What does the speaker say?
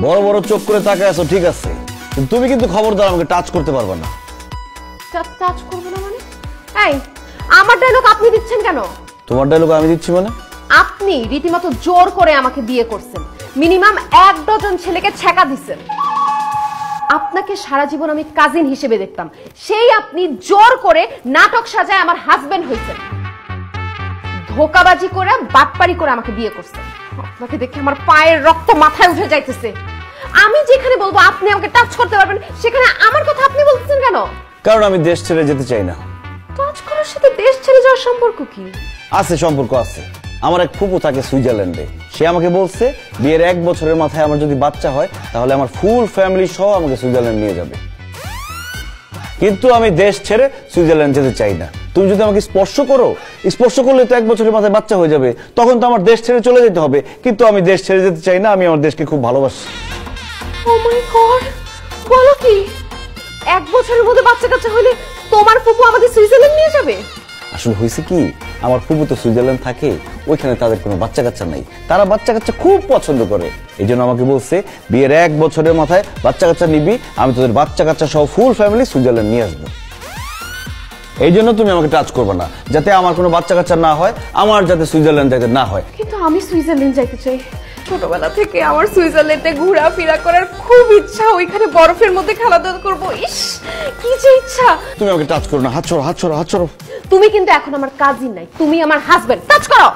বড় বড় চোখ করে তাকায় আছো ঠিক আছে, কিন্তু তুমি কিন্তু খবরদার আমাকে টাচ করতে পারবে না। টাচ করবে না মানে? এই আমার ডায়লগ আপনি দিচ্ছেন কেন? তোমার ডায়লগ আমি দিচ্ছি মানে? আপনি রীতিমতো জোর করে আমাকে বিয়ে করছেন, মিনিমাম 1 ডজন ছেলেকে ছেকা দিচ্ছেন। আপনাকে সারা জীবন আমি কাজিন হিসেবে দেখতাম, সেই আপনি জোর করে নাটক সাজায় আমার হাজবেন্ড হয়েছেন, ধোকাবাজি করে বাটপারি করে আমাকে বিয়ে করছেন। আপনাকে দেখে আমার পায়ের রক্ত মাথায় উঠে যাইতেছে। আমি যেখানে বলবো আপনি আমাকে টাচ করতে পারবেন, সেখানে আমার কথা আপনি বলতেছেন কেন? কারণ আমি দেশ ছেড়ে যেতে চাই না। টাচ করার সাথে দেশ ছেড়ে যাওয়ার সম্পর্ক কি? আছে, সম্পর্ক আছে। আমার এক ফুপু থাকে সুইজারল্যান্ডে, সে আমাকে বলছে বিয়ের 1 বছরের মাথায় আমার যদি বাচ্চা হয় তাহলে আমার ফুল ফ্যামিলি সহ আমাকে সুইজারল্যান্ড নিয়ে যাবে। কিন্তু আমি দেশ ছেড়ে সুইজারল্যান্ড যেতে চাই না। তুমি যদি আমাকে স্পর্শ করো, স্পর্শ করলে তো 1 বছরের মাথায় বাচ্চা হয়ে যাবে, তখন তো আমার দেশ ছেড়ে চলে যেতে হবে। কিন্তু আমি দেশ ছেড়ে যেতে চাই না, আমি আমার দেশকে খুব ভালোবাসি। ও মাই গড, বলো কি 1 বছরের মধ্যে বাচ্চা কাচ্চা হলে তোমার ফুপু আমাদের সুইজারল্যান্ড নিয়ে যাবে? আসলে হয়েছে কি, আমার ফুপু তো সুইজারল্যান্ড থাকে, ওইখানে তাদের কোনো বাচ্চা কাচ্চা নাই, তারা বাচ্চা কাচ্চা খুব পছন্দ করে। এই জন্য আমাকে বলছে বিয়ের 1 বছরের মাথায় বাচ্চা কাচ্চা নিবি, আমি তোদের বাচ্চা কাচ্চা সহ ফুল ফ্যামিলি সুইজারল্যান্ড নিয়ে আসবো। এই জন্য তুমি আমাকে টাচ করবে না, যাতে আমার কোনো বাচ্চা কাচ্চা না হয়, আমার যাতে সুইজারল্যান্ড যাইতে না হয়। কিন্তু আমি সুইজারল্যান্ড যাইতে চাই। ছোটবেলা থেকে আমার সুইজারল্যান্ডে ঘোরাফেরা করার খুব ইচ্ছা, ওইখানে বরফের মধ্যে খেলাধুলা করবো, ইস কি যে ইচ্ছা। তুমি আমাকে টাচ করো না, হাত ছড়ো, হাত ছড়ো, হাত ছড়ো। তুমি কিন্তু এখন আমার কাজিন নাই, তুমি আমার হাজবেন্ড, টাচ করো।